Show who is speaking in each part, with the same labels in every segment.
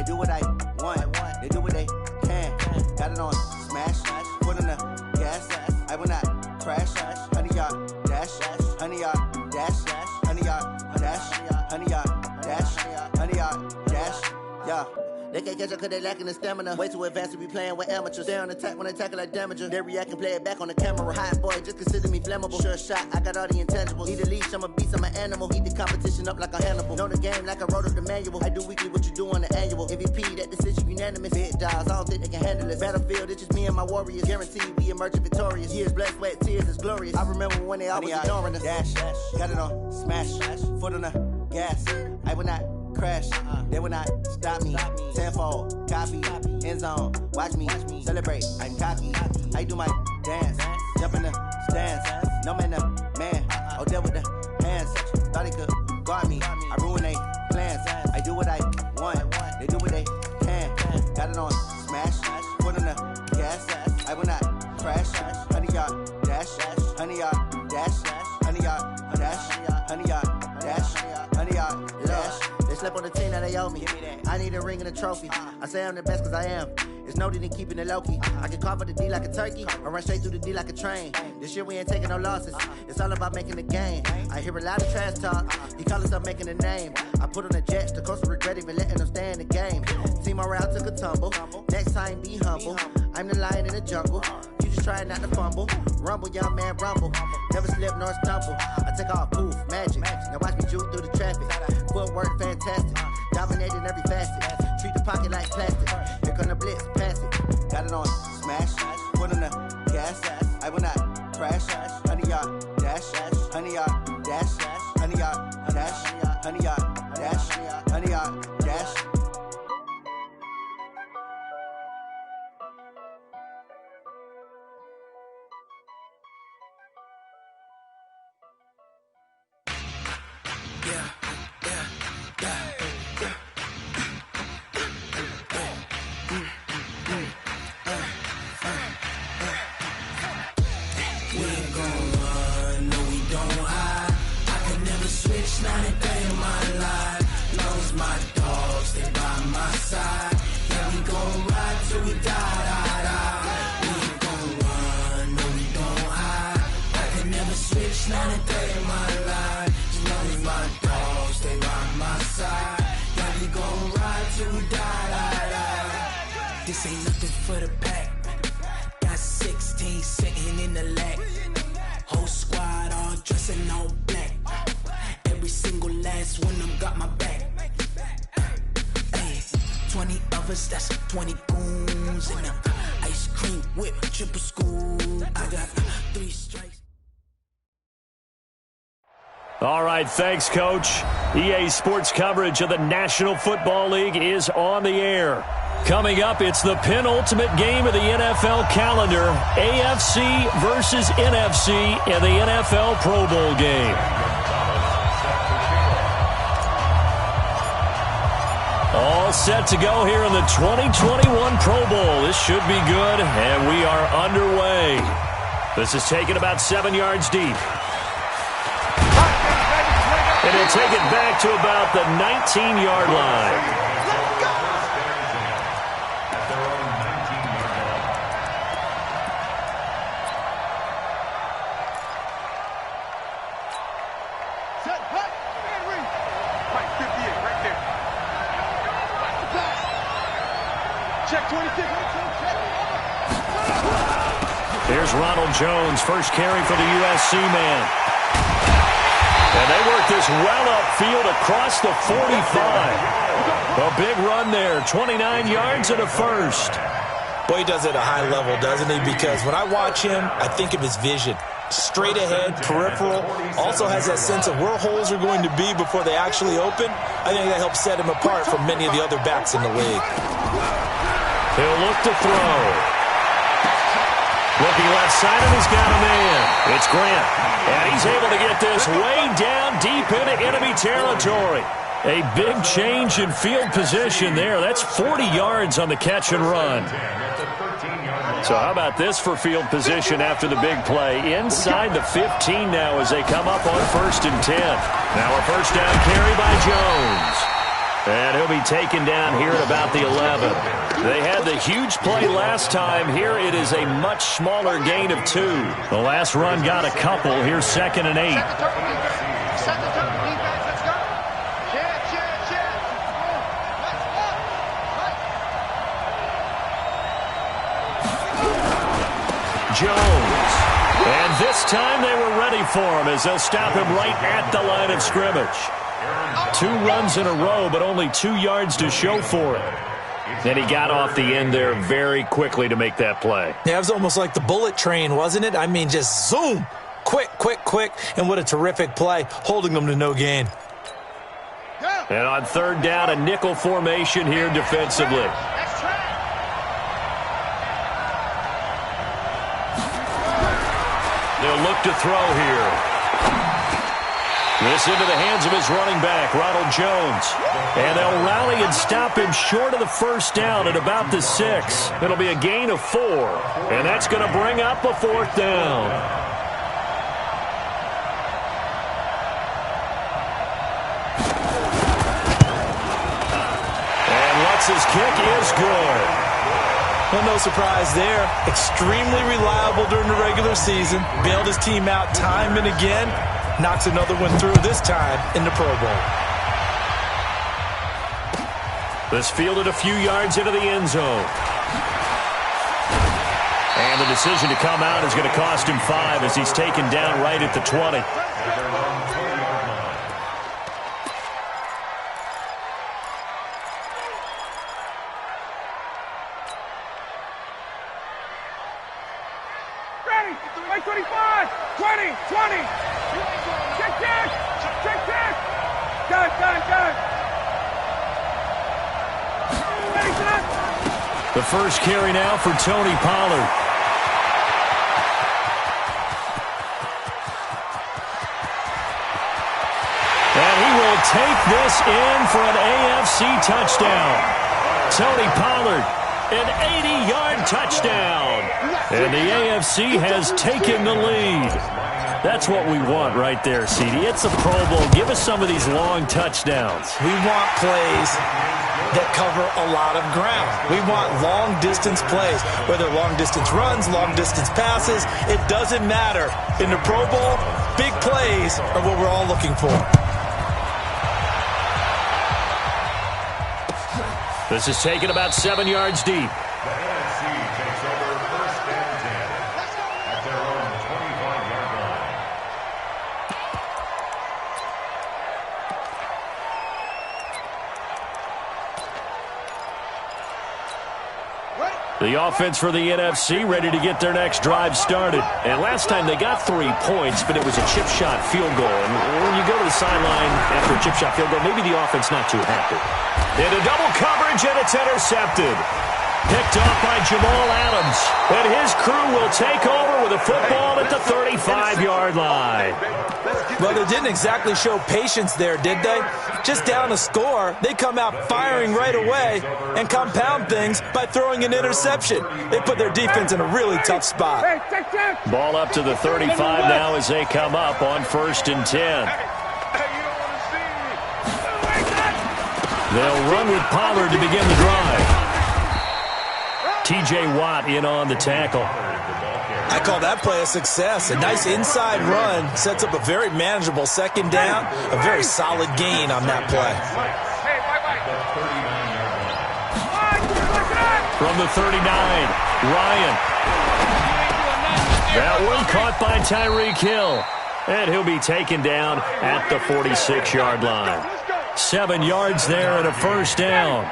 Speaker 1: do what I want. They do what they can. Got it on smash. Foot on the gas. I will not crash. 100-yard dash. 100-yard dash. 100-yard dash. 100-yard dash. 100-yard dash. Yeah. They can't catch up cause they lacking the stamina. Way too advanced to be playing with amateurs. Stay on attack when they tackle like damager. They react and play it back on the camera. Hot boy, just consider me flammable. Sure shot, I got all the intangibles. Need a leash, I'm a beast, I'm an animal. Eat the competition up like a Hannibal. Know the game like I wrote up the manual. I do weekly what you do on the annual. MVP, that decision unanimous. Big dials, I don't think they can handle it. Battlefield, it's just me and my warriors. Guaranteed we emerge victorious. Years, blood, sweat, tears, it's glorious. I remember when they always ignoring us. Dash, got it on smash. Foot on the gas. I will not crash, they will not stop me. Tenfold, copy, end zone, watch me celebrate. I'm cocky, I do my dance, jump in the stands. No man, the man, oh, deal with the hands. Thought he could guard me, I ruin they plans. I do what I want, they do what they can. Got it on smash, foot on the gas. I will not crash, 100-yard dash, 100-yard dash, 100-yard dash, 100-yard dash, 100-yard dash. They slept on the team that they owe me. I need a ring and a trophy. I say I'm the best cause I am. It's noted in keeping it low-key. I can carve up the D like a turkey or run straight through the D like a train. This year we ain't taking no losses. It's all about making the game. I hear a lot of trash talk. He call himself making a name. I put on the Jets. The coach will regret even letting them stay in the game. Team morale took a tumble. Next time be humble. I'm the lion in the jungle. You just try not to fumble. Rumble, young man, rumble. Never slip nor stumble. I take off, poof, magic. Now watch me juke through the traffic. Footwork fantastic. Dominating every facet. Treat the pocket like plastic. Here come the blitz, pass it. Got it on smash. Foot on the gas. I will not crash. 100-yard dash. 100-yard dash. 100-yard dash. 100-yard dash. 100-yard dash.
Speaker 2: This ain't nothing for the pack. Got 16 sitting in the lap. Whole squad all dressing all black. Every single last one of them got my back. Hey, 20 of us, that's 20 goons. And ice cream whip, triple scoop. I got 3 strikes.
Speaker 3: All right, thanks, Coach. EA Sports coverage of the National Football League is on the air. Coming up, it's the penultimate game of the NFL calendar, AFC versus NFC in the NFL Pro Bowl game. All set to go here in the 2021 Pro Bowl. This should be good, and we are underway. This is taken about 7 yards deep. And he'll take it back to about the 19-yard line. Here's Ronald Jones, first carry for the USC man. And they work this well upfield across the 45. A big run there, 29 yards and a first.
Speaker 4: Boy, he does it at a high level, doesn't he? Because when I watch him, I think of his vision. Straight ahead, peripheral, also has that sense of where holes are going to be before they actually open. I think that helps set him apart from many of the other backs in the league.
Speaker 3: He'll look to throw. Looking left side, and he's got a man. It's Grant. And he's able to get this way down deep into enemy territory. A big change in field position there. That's 40 yards on the catch and run. So how about this for field position after the big play? Inside the 15 now as they come up on 1st and 10. Now a first down carry by Jones. And he'll be taken down here at about the 11. They had the huge play last time. Here it is a much smaller gain of 2. The last run got a couple. Here's 2nd and 8.
Speaker 5: Set the turn defense. Let's go. Cheer.
Speaker 3: Jones. And this time they were ready for him as they'll stop him right at the line of scrimmage. 2 runs in a row, but only 2 yards to show for it. And he got off the end there very quickly to make that play.
Speaker 4: Yeah, it was almost like the bullet train, wasn't it? I mean, just zoom. Quick. And what a terrific play, holding them to no gain.
Speaker 3: And on 3rd down, a nickel formation here defensively. They'll look to throw here. This into the hands of his running back, Ronald Jones. And they'll rally and stop him short of the 1st down at about the 6. It'll be a gain of 4. And that's going to bring up a 4th down. And Lutz's kick is good.
Speaker 4: Well, no surprise there. Extremely reliable during the regular season. Bailed his team out time and again. Knocks another one through, this time in the Pro Bowl.
Speaker 3: This fielded a few yards into the end zone. And the decision to come out is going to cost him 5 as he's taken down right at the 20.
Speaker 5: Ready. 25. 20. Check. Done.
Speaker 3: The first carry now for Tony Pollard. And he will take this in for an AFC touchdown. Tony Pollard, an 80-yard touchdown. And the AFC has taken the lead. That's what we want right there, CD. It's a Pro Bowl. Give us some of these long touchdowns.
Speaker 4: We want plays that cover a lot of ground. We want long-distance plays, whether long-distance runs, long-distance passes. It doesn't matter. In the Pro Bowl, big plays are what we're all looking for.
Speaker 3: This is taken about 7 yards deep. The offense for the NFC ready to get their next drive started. And last time they got 3 points, but it was a chip shot field goal. And when you go to the sideline after a chip shot field goal, maybe the offense not too happy. Into double coverage, and it's intercepted. Picked off by Jamal Adams. And his crew will take over with a football at the 35-yard line.
Speaker 4: Well, they didn't exactly show patience there, did they? Just down a score, they come out firing right away and compound things by throwing an interception. They put their defense in a really tough spot.
Speaker 3: Ball up to the 35 now as they come up on 1st and 10. They'll run with Pollard to begin the drive. T.J. Watt in on the tackle.
Speaker 4: I call that play a success. A nice inside run sets up a very manageable 2nd down. A very solid gain on that play.
Speaker 3: From the 39, Ryan. That one caught by Tyreek Hill. And he'll be taken down at the 46-yard line. 7 yards there and a 1st down.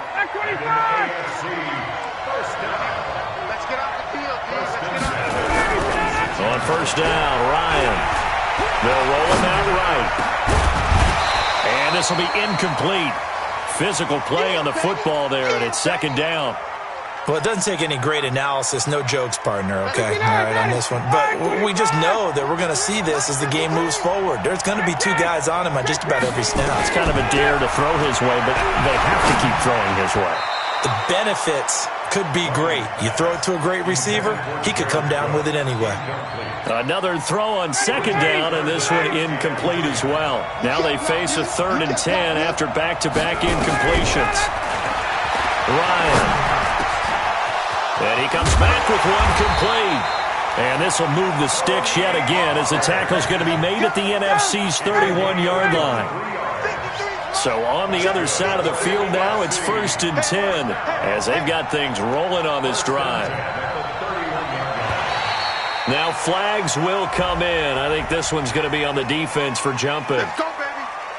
Speaker 3: On 1st down, Ryan. They'll roll him out right. And this will be incomplete. Physical play on the football there, and it's 2nd down.
Speaker 4: Well, it doesn't take any great analysis. No jokes, partner, okay? All right, on this one. But we just know that we're going to see this as the game moves forward. There's going to be two guys on him on just about every snap.
Speaker 3: It's kind of a dare to throw his way, but they have to keep throwing his way.
Speaker 4: The benefits could be great. You throw it to a great receiver, he could come down with it anyway.
Speaker 3: Another throw on second down, and this one incomplete as well. Now they face a 3rd and 10 after back-to-back incompletions. Ryan. And he comes back with one complete. And this will move the sticks yet again as the tackle's going to be made at the NFC's 31-yard line. So on the other side of the field now, it's 1st and 10 as they've got things rolling on this drive. Now flags will come in. I think this one's going to be on the defense for jumping.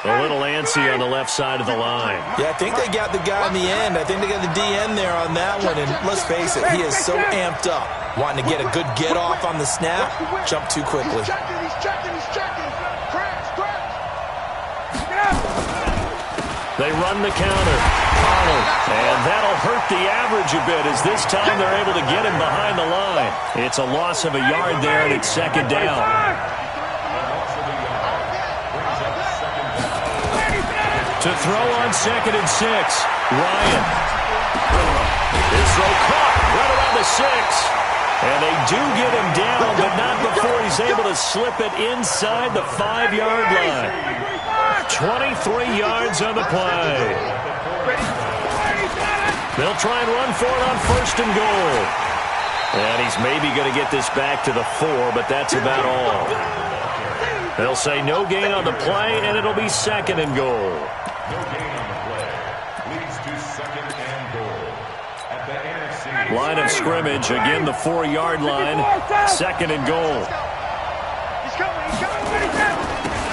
Speaker 3: A little antsy on the left side of the line.
Speaker 4: Yeah, I think they got the guy in the end. I think they got the DN there on that one. And let's face it, he is so amped up, wanting to get a good get off on the snap, jump too quickly.
Speaker 5: He's checking.
Speaker 3: They run the counter. And that'll hurt the average a bit as this time they're able to get him behind the line. It's a loss of a yard there, and it's 2nd down. To throw on 2nd and 6. Ryan. His throw caught right around the 6. And they do get him down, but not before he's able to slip it inside the 5-yard line. 23 yards on the play. They'll try and run for it on 1st and goal. And he's maybe going to get this back to the 4, but that's about all. They'll say no gain on the play, and it'll be 2nd and goal. Line of scrimmage, again the 4-yard line, 2nd and goal.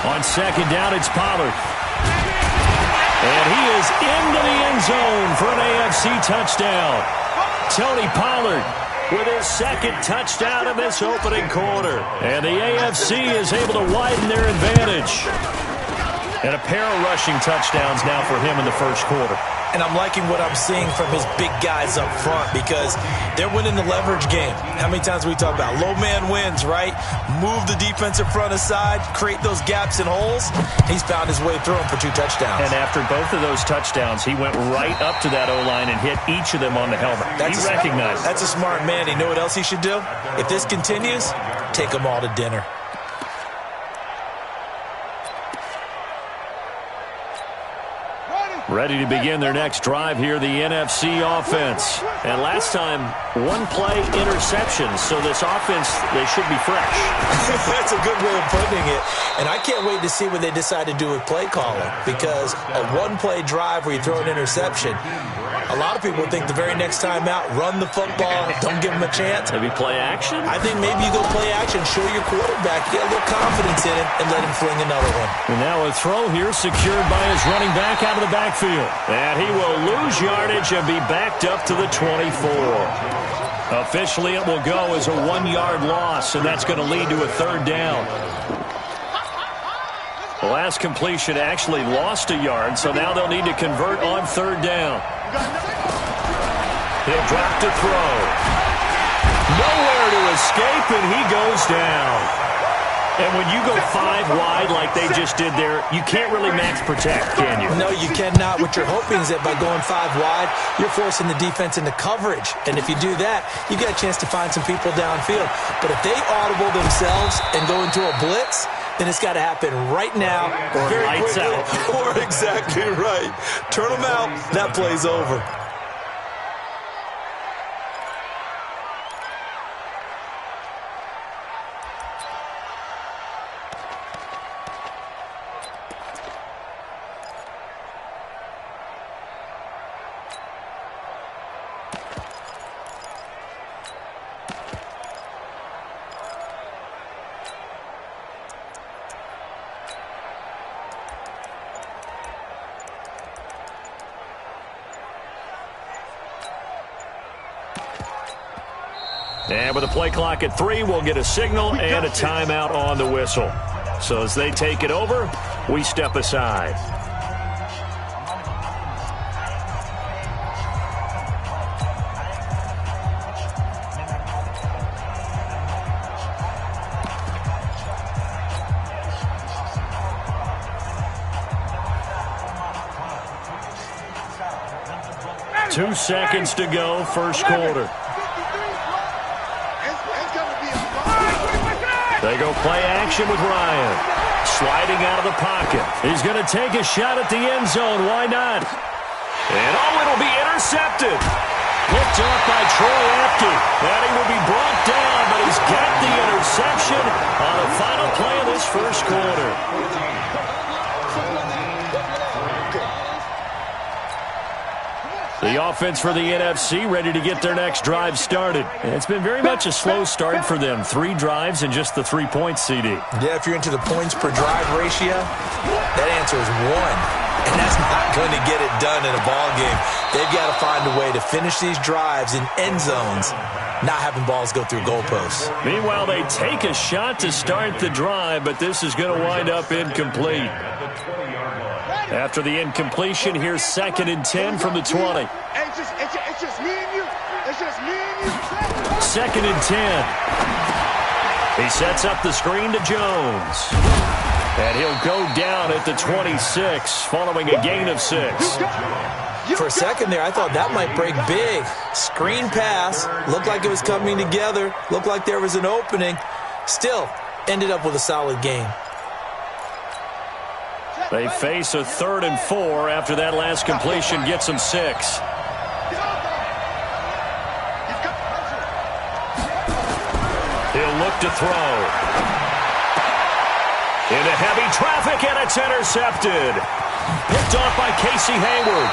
Speaker 3: On 2nd down, it's Pollard. And he is into the end zone for an AFC touchdown. Tony Pollard with his 2nd touchdown of this opening quarter. And the AFC is able to widen their advantage. And a pair of rushing touchdowns now for him in the 1st quarter.
Speaker 4: And I'm liking what I'm seeing from his big guys up front because they're winning the leverage game. How many times we talk about low man wins, right? Move the defensive front aside, create those gaps and holes. He's found his way through them for 2 touchdowns.
Speaker 3: And after both of those touchdowns, he went right up to that O-line and hit each of them on the helmet. He recognized it.
Speaker 4: That's a smart man. You know what else he should do? If this continues, take them all to dinner.
Speaker 3: Ready to begin their next drive here, the NFC offense. And last time, 1-play interception. So this offense, they should be fresh.
Speaker 4: That's a good way of putting it. And I can't wait to see what they decide to do with play calling. Because a 1-play drive where you throw an interception, a lot of people think the very next time out, run the football, don't give them a chance.
Speaker 3: Maybe play action?
Speaker 4: I think maybe you go play action, show your quarterback, get a little confidence in him, and let him fling another one.
Speaker 3: And now a throw here secured by his running back out of the backfield. And he will lose yardage and be backed up to the 24. Officially, it will go as a 1-yard loss, and that's going to lead to a 3rd down. The last completion actually lost a yard, so now they'll need to convert on 3rd down. He'll drop to throw. Nowhere to escape, and he goes down. And when you go 5 wide like they just did there, you can't really max protect, can you?
Speaker 4: No, you cannot. What you're hoping is that by going 5 wide, you're forcing the defense into coverage. And if you do that, you get a chance to find some people downfield. But if they audible themselves and go into a blitz, then it's got to happen right now.
Speaker 3: Or lights out.
Speaker 4: Or exactly right. Turn them out. That play's over.
Speaker 3: And with the play clock at 3, we'll get a signal and a timeout on the whistle. So as they take it over, we step aside. 2 seconds to go, first quarter. They go play action with Ryan. Sliding out of the pocket. He's going to take a shot at the end zone. Why not? And it'll be intercepted. Picked up by Troy Apke. And he will be brought down, but he's got the interception on the final play of this first quarter. The offense for the NFC ready to get their next drive started. And it's been very much a slow start for them. 3 drives and just the 3 points, CD.
Speaker 4: Yeah, if you're into the points per drive ratio, that answer is 1. And that's not going to get it done in a ball game. They've got to find a way to finish these drives in end zones, not having balls go through goalposts.
Speaker 3: Meanwhile, they take a shot to start the drive, but this is going to wind up incomplete. After the incompletion, here's 2nd and 10 from the 20.
Speaker 5: It's just me and you. It's just me and you.
Speaker 3: 2nd and 10. He sets up the screen to Jones. And he'll go down at the 26, following a gain of 6.
Speaker 4: For a second there, I thought that might break big. Screen pass. Looked like it was coming together. Looked like there was an opening. Still, ended up with a solid gain.
Speaker 3: They face a 3rd and 4 after that last completion gets them 6. He'll look to throw. Into heavy traffic, and it's intercepted. Picked off by Casey Hayward.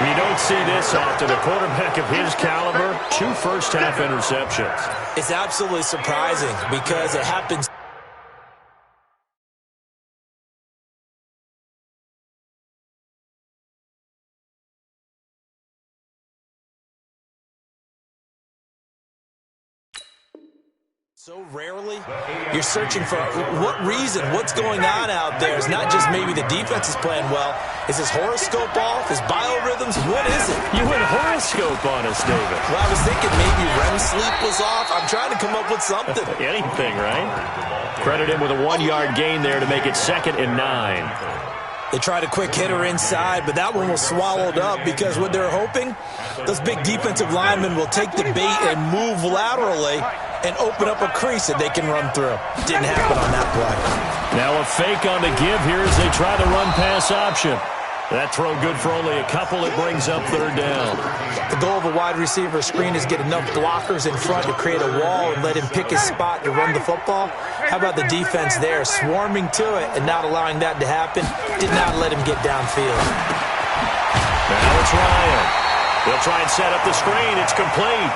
Speaker 3: You don't see this often. A quarterback of his caliber, 2 first-half interceptions.
Speaker 4: It's absolutely surprising because it happens. So rarely, you're searching for what reason, what's going on out there. It's not just maybe the defense is playing well. Is his horoscope off? His biorhythms? What is it?
Speaker 3: You went horoscope on us, David.
Speaker 4: Well, I was thinking maybe REM sleep was off. I'm trying to come up with something.
Speaker 3: Anything, right? Credit him with a 1-yard gain there to make it 2nd and 9.
Speaker 4: They tried a quick hitter inside, but that one was swallowed up because what they're hoping, those big defensive linemen will take the bait and move laterally and open up a crease that they can run through. Didn't happen on that play.
Speaker 3: Now a fake on the give here as they try the run-pass option. That throw good for only a couple. It brings up 3rd down.
Speaker 4: The goal of a wide receiver screen is get enough blockers in front to create a wall and let him pick his spot to run the football. How about the defense there, swarming to it and not allowing that to happen? Did not let him get downfield.
Speaker 3: Now it's Ryan. They'll try and set up the screen. It's complete.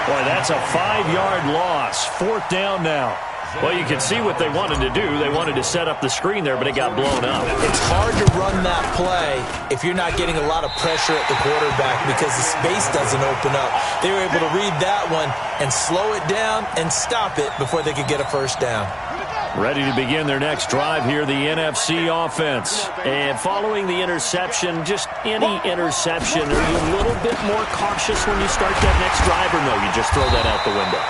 Speaker 3: Boy, that's a 5-yard loss. 4th down now. Well, you can see what they wanted to do. They wanted to set up the screen there, but it got blown up.
Speaker 4: It's hard to run that play if you're not getting a lot of pressure at the quarterback because the space doesn't open up. They were able to read that one and slow it down and stop it before they could get a first down.
Speaker 3: Ready to begin their next drive here, the NFC offense. And following the interception, just any interception, are you a little bit more cautious when you start that next drive, or no, you just throw that out the window?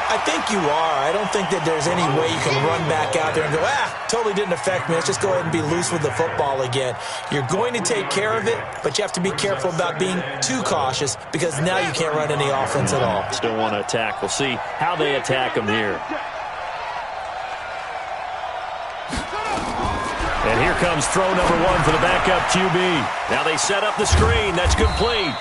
Speaker 4: I think you are. I don't think that there's any way you can run back out there and go, totally didn't affect me. Let's just go ahead and be loose with the football again. You're going to take care of it, but you have to be careful about being too cautious because now you can't run any offense at all.
Speaker 3: Still want to attack. We'll see how they attack them here. And here comes throw number 1 for the backup QB. Now they set up the screen. That's complete.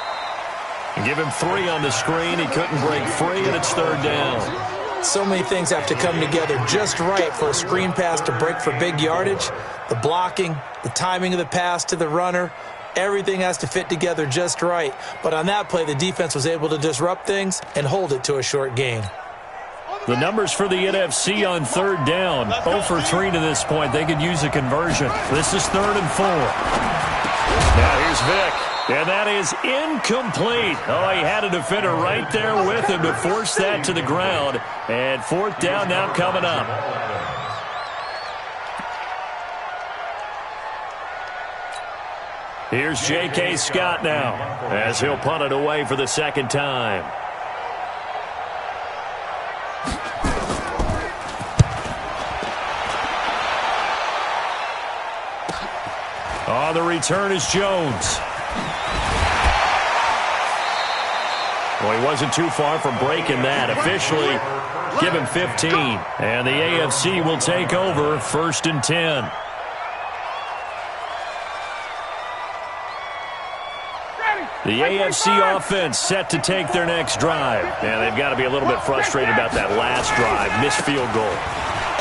Speaker 3: And give him 3 on the screen. He couldn't break free, and it's 3rd down.
Speaker 4: So many things have to come together just right for a screen pass to break for big yardage. The blocking, the timing of the pass to the runner, everything has to fit together just right. But on that play, the defense was able to disrupt things and hold it to a short gain.
Speaker 3: The numbers for the NFC on 3rd down. 0 for 3 to this point. They could use a conversion. This is 3rd and 4. Now here's Vick. And that is incomplete. Oh, he had a defender right there with him to force that to the ground. And 4th down now coming up. Here's J.K. Scott now as he'll punt it away for the 2nd time. On the return is Jones. Well, he wasn't too far from breaking that. Officially, give him 15. And the AFC will take over 1st and 10. The AFC offense set to take their next drive. And they've got to be a little bit frustrated about that last drive. Missed field goal.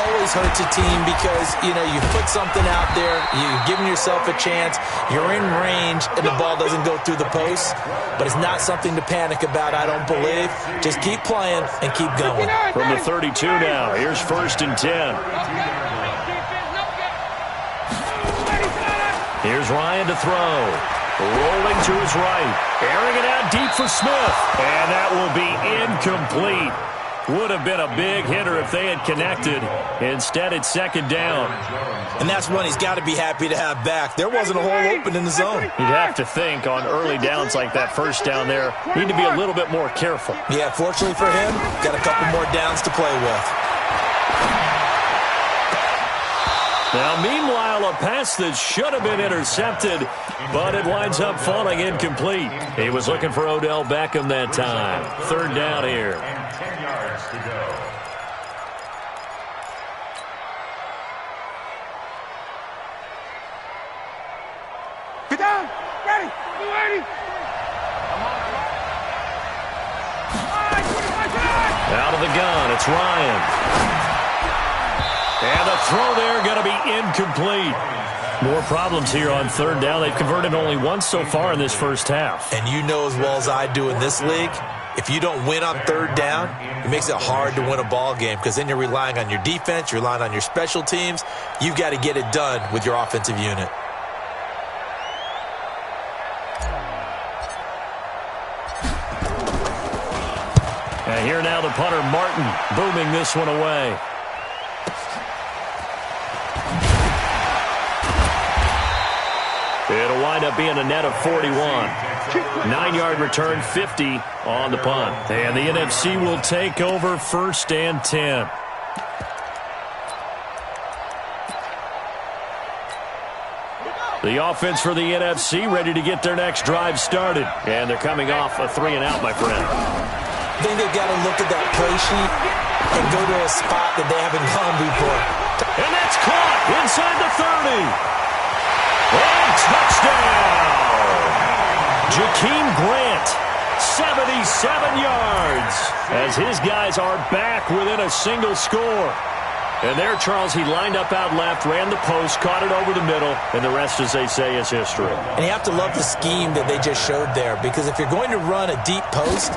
Speaker 4: Always hurts a team because, you put something out there, you're giving yourself a chance, you're in range, and the ball doesn't go through the post. But it's not something to panic about, I don't believe. Just keep playing and keep going.
Speaker 3: From the 32 now, here's 1st and 10. Here's Ryan to throw. Rolling to his right. Airing it out deep for Smith. And that will be incomplete. Would have been a big hitter if they had connected. Instead, it's 2nd down.
Speaker 4: And that's one he's got to be happy to have back. There wasn't a hole open in the zone.
Speaker 3: You'd have to think on early downs like that 1st down there, need to be a little bit more careful.
Speaker 4: Yeah, fortunately for him, got a couple more downs to play with.
Speaker 3: Now, meanwhile, a pass that should have been intercepted, but it winds up falling incomplete. He was looking for Odell Beckham that time. 3rd down here.
Speaker 6: And 10 yards to go.
Speaker 5: Get down. Ready. Be ready.
Speaker 3: Out of the gun, it's Ryan. And the throw there going to be incomplete. More problems here on 3rd down. They've converted only once so far in this first half.
Speaker 4: And you know as well as I do in this league, if you don't win on 3rd down, it makes it hard to win a ball game because then you're relying on your defense, you're relying on your special teams. You've got to get it done with your offensive unit.
Speaker 3: And here now the punter, Martin, booming this one away. It'll wind up being a net of 41. 9-yard return, 50 on the punt. And the NFC will take over 1st and 10. The offense for the NFC ready to get their next drive started. And they're coming off a 3-and-out, my friend.
Speaker 4: I think they've got to look at that play sheet and go to a spot that they haven't gone before.
Speaker 3: And that's caught inside the 30. And touchdown! Jakeem Grant, 77 yards, as his guys are back within a single score. And there, Charles, he lined up out left, ran the post, caught it over the middle, and the rest, as they say, is history.
Speaker 4: And you have to love the scheme that they just showed there, because if you're going to run a deep post,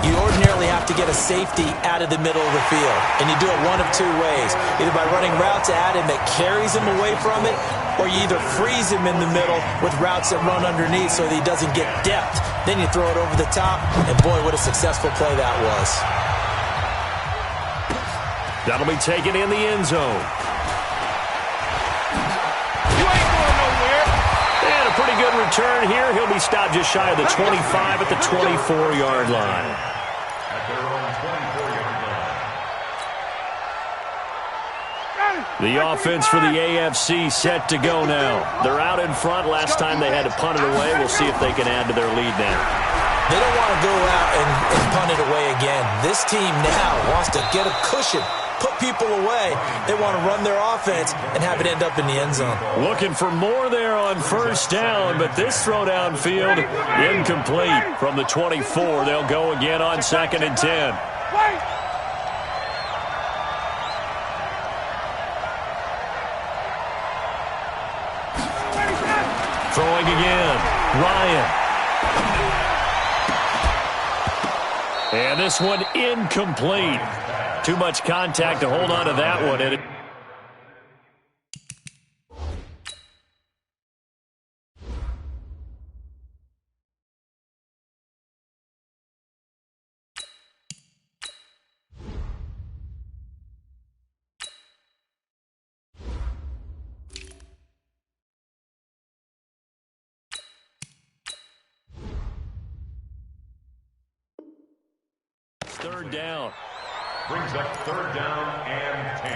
Speaker 4: you ordinarily have to get a safety out of the middle of the field. And you do it one of two ways, either by running routes at him that carries him away from it, or you either freeze him in the middle with routes that run underneath so that he doesn't get depth. Then you throw it over the top, and boy, what a successful play that was.
Speaker 3: That'll be taken in the end zone.
Speaker 5: You ain't going nowhere.
Speaker 3: And a pretty good return here. He'll be stopped just shy of the 25 at the 24-yard line.
Speaker 6: At their own 24-yard line.
Speaker 3: The offense for the AFC set to go now. They're out in front. Last time they had to punt it away. We'll see if they can add to their lead now.
Speaker 4: They don't want to go out and punt it away again. This team now wants to get a cushion, put people away. They want to run their offense and have it end up in the end zone.
Speaker 3: Looking for more there on 1st down, but this throw downfield incomplete. From the 24, they'll go again on 2nd and 10. Throwing again, Ryan. And this one incomplete. Too much contact to hold on to that one. And third down.
Speaker 6: Brings up 3rd down and 10.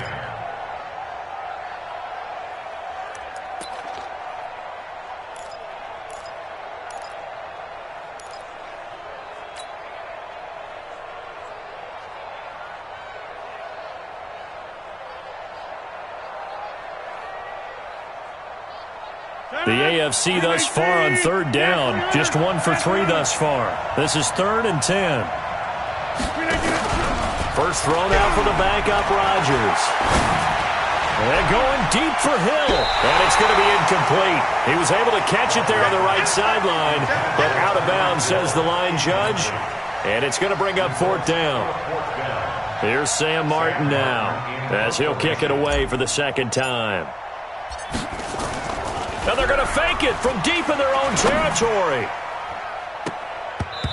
Speaker 3: The AFC thus far on third down, just 1 for 3 thus far. This is 3rd and 10. First thrown out for the backup, Rodgers. And going deep for Hill, and it's going to be incomplete. He was able to catch it there on the right sideline, but out of bounds, says the line judge, and it's going to bring up 4th down. Here's Sam Martin now, as he'll kick it away for the 2nd time. Now they're going to fake it from deep in their own territory.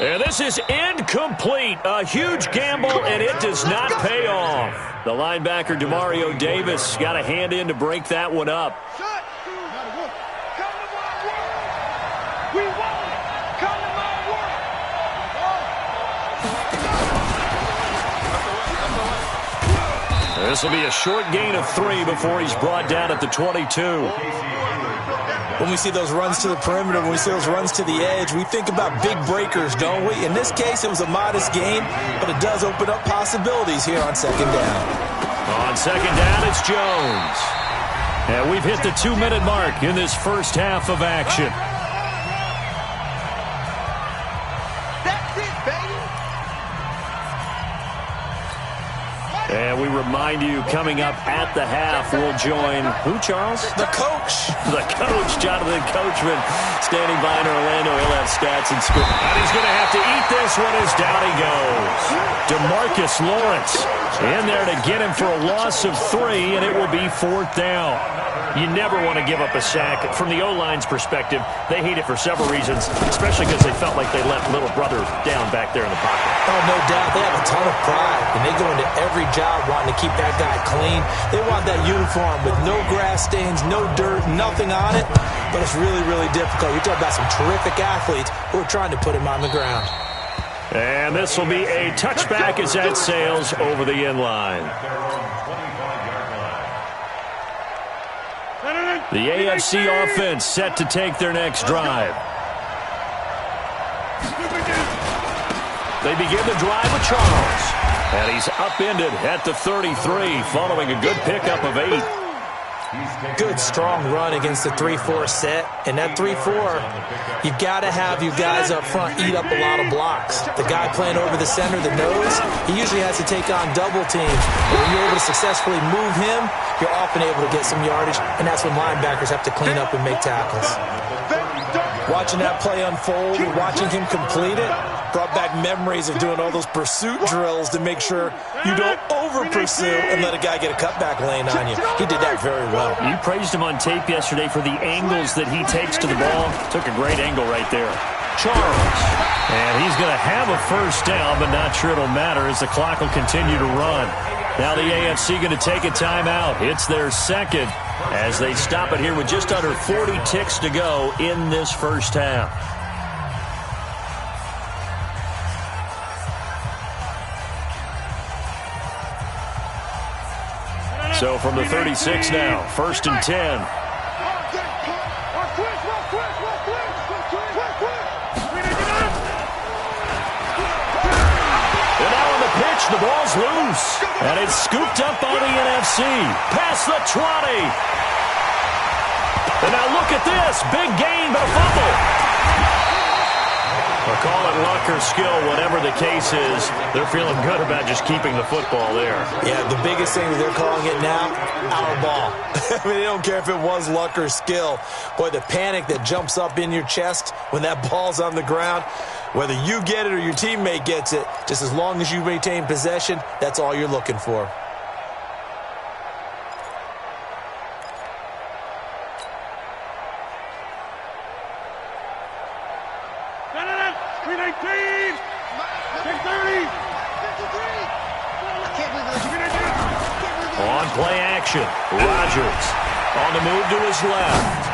Speaker 3: And this is incomplete. A huge gamble, and it does not pay off. The linebacker, Demario Davis, got a hand in to break that one up. This will be a short gain of 3 before he's brought down at the 22.
Speaker 4: When we see those runs to the perimeter, when we see those runs to the edge, we think about big breakers, don't we? In this case, it was a modest gain, but it does open up possibilities here on 2nd down.
Speaker 3: On 2nd down, it's Jones. And we've hit the 2-minute mark in this first half of action.
Speaker 5: That's it, baby.
Speaker 3: And we remind you, coming up at the half, we'll join who, Charles?
Speaker 4: The coach.
Speaker 3: The coach, Jonathan Coachman, standing by in Orlando. He'll have stats and score. And he's going to have to eat this one as down he goes. DeMarcus Lawrence in there to get him for a loss of 3, and it will be 4th down. You never want to give up a sack. From the O-line's perspective, they hate it for several reasons, especially because they felt like they left little brother down back there in the pocket.
Speaker 4: Oh, no doubt. They have a ton of pride, and they go into every job wanting to keep that guy clean. They want that uniform with no grass stains, no dirt, nothing on it, but it's really, really difficult. You're talking about some terrific athletes who are trying to put him on the ground.
Speaker 3: And this will be a touchback as that sails over the end line. The AFC offense set to take their next drive. They begin the drive with Charles. And he's upended at the 33 following a good pickup of 8.
Speaker 4: Good, strong run against the 3-4 set. And that 3-4, you've got to have you guys up front eat up a lot of blocks. The guy playing over the center, the nose, he usually has to take on double teams. But when you're able to successfully move him, you're often able to get some yardage, and that's when linebackers have to clean up and make tackles. Watching that play unfold and watching him complete it brought back memories of doing all those pursuit drills to make sure you don't over-pursue and let a guy get a cutback lane on you. He did that very well.
Speaker 3: You praised him on tape yesterday for the angles that he takes to the ball. Took a great angle right there. Charles. And he's going to have a first down, but not sure it'll matter as the clock will continue to run. Now the AFC going to take a timeout. It's their 2nd as they stop it here with just under 40 ticks to go in this first half. So from the 36 now, 1st and 10. And now on the pitch, the ball's loose. And it's scooped up by the NFC. Past the 20. And now look at this. Big gain, but a fumble. We'll call it luck or skill, whatever the case is. They're feeling good about just keeping the football there.
Speaker 4: Yeah, the biggest thing that they're calling it now, our ball. I mean, they don't care if it was luck or skill. Boy, the panic that jumps up in your chest when that ball's on the ground, whether you get it or your teammate gets it, just as long as you maintain possession, that's all you're looking for.
Speaker 3: On play action, Rodgers on the move to his left.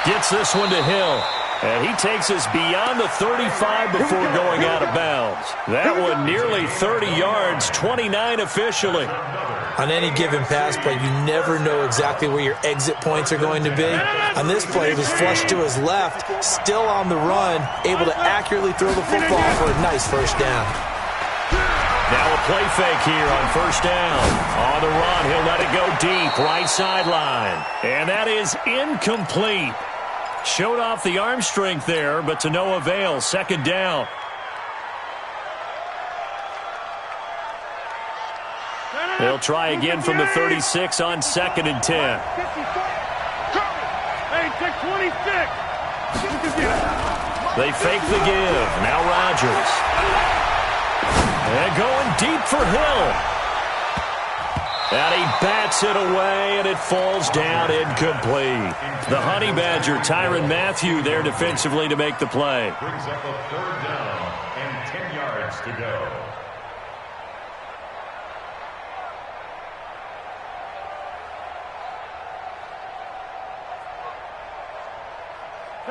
Speaker 3: Gets this one to Hill. And he takes us beyond the 35 before going out of bounds. That one nearly 30 yards, 29 officially.
Speaker 4: On any given pass play, you never know exactly where your exit points are going to be. On this play, he was flushed to his left, still on the run, able to accurately throw the football for a nice first down.
Speaker 3: Now a play fake here on first down. On the run, he'll let it go deep, right sideline. And that is incomplete. Showed off the arm strength there, but to no avail. Second down. They'll try again from the 36 on 2nd and 10. They fake the give. Now Rodgers. And going deep for Hill. And he bats it away, and it falls down incomplete. The Honey Badger, Tyrann Mathieu, there defensively to make the play.
Speaker 6: Brings up a 3rd down and 10 yards to go.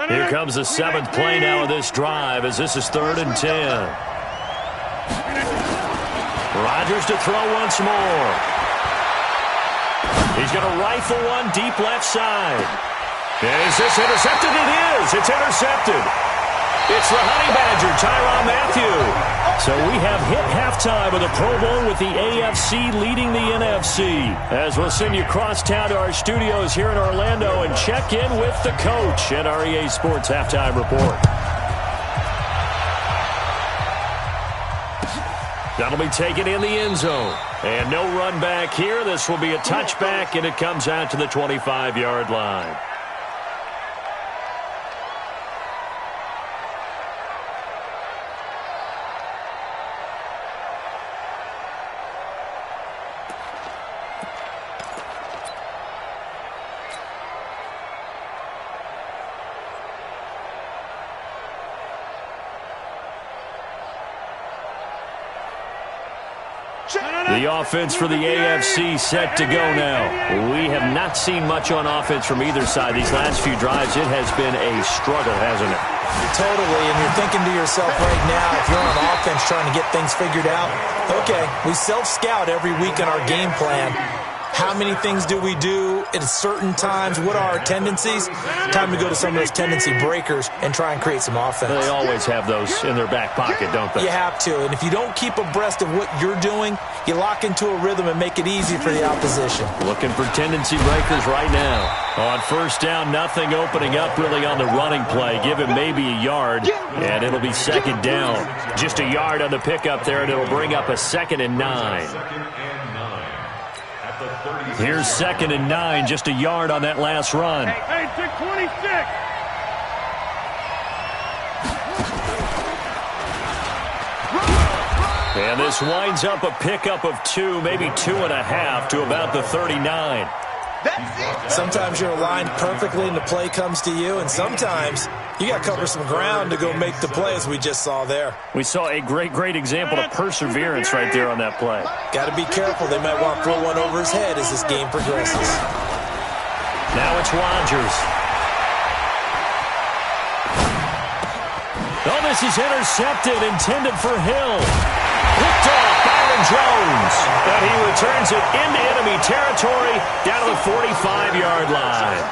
Speaker 3: Here comes the 7th play now of this drive as this is 3rd and 10. Rodgers to throw once more. He's going to rifle one deep left side. And is this intercepted? It is. It's intercepted. It's the Honey Badger, Tyrann Mathieu. So we have hit halftime of the Pro Bowl with the AFC leading the NFC. As we'll send you across town to our studios here in Orlando and check in with the coach at our EA Sports Halftime Report. That'll be taken in the end zone. And no run back here. This will be a touchback, and it comes out to the 25-yard line. The offense for the AFC set to go now. We have not seen much on offense from either side. These last few drives, it has been a struggle, hasn't it?
Speaker 4: Totally, and you're thinking to yourself right now, if you're on offense trying to get things figured out, okay, we self-scout every week in our game plan. How many things do we do at certain times? What are our tendencies? Time to go to some of those tendency breakers and try and create some offense.
Speaker 3: They always have those in their back pocket, don't they?
Speaker 4: You have to, and if you don't keep abreast of what you're doing, you lock into a rhythm and make it easy for the opposition.
Speaker 3: Looking for tendency breakers right now. On first down, nothing opening up really on the running play. Give him maybe a yard, and it'll be 2nd down. Just a yard on the pickup there, and it'll bring up a 2nd and 9. Here's 2nd and 9, just a yard on that last run.
Speaker 5: Hey, 626.
Speaker 3: And this winds up a pickup of 2, maybe 2.5 to about the 39.
Speaker 4: Sometimes you're aligned perfectly and the play comes to you, and sometimes you got to cover some ground to go make the play, as we just saw there.
Speaker 3: We saw a great example of perseverance right there on that play.
Speaker 4: Got to be careful. They might want to throw one over his head as this game progresses.
Speaker 3: Now it's Rodgers. Oh, this is intercepted, intended for Hill. Picked off Byron Jones. But he returns it into enemy territory down to the 45-yard line.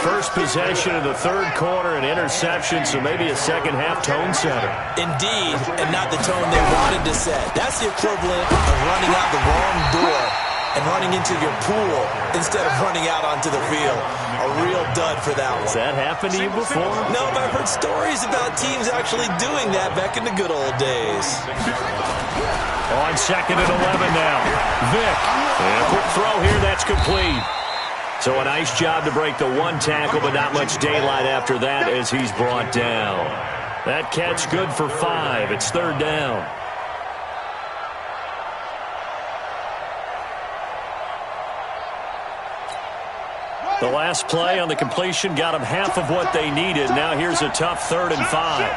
Speaker 3: First possession of the 3rd quarter, an interception, so maybe a second-half tone setter.
Speaker 4: Indeed, and not the tone they wanted to set. That's the equivalent of running out the wrong door and running into your pool instead of running out onto the field. A real dud for that one.
Speaker 3: Has that happened to you before?
Speaker 4: No, but I've heard stories about teams actually doing that back in the good old days.
Speaker 3: On 2nd and 11 now. Vick. And a quick throw here, that's complete. So a nice job to break the 1 tackle, but not much daylight after that as he's brought down. That catch good for 5. It's 3rd down. The last play on the completion got them half of what they needed. Now here's a tough 3rd and 5.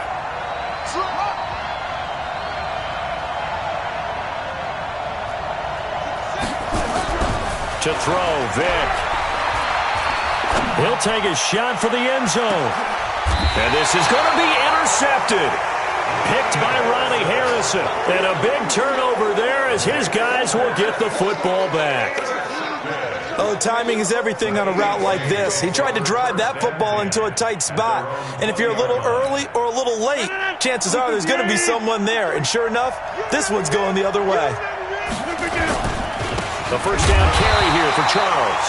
Speaker 3: To throw, Vick. He'll take a shot for the end zone. And this is going to be intercepted. Picked by Ronnie Harrison. And a big turnover there as his guys will get the football back.
Speaker 4: Oh, timing is everything on a route like this. He tried to drive that football into a tight spot. And if you're a little early or a little late, chances are there's going to be someone there. And sure enough, this one's going the other way.
Speaker 3: The first down carry here for Charles.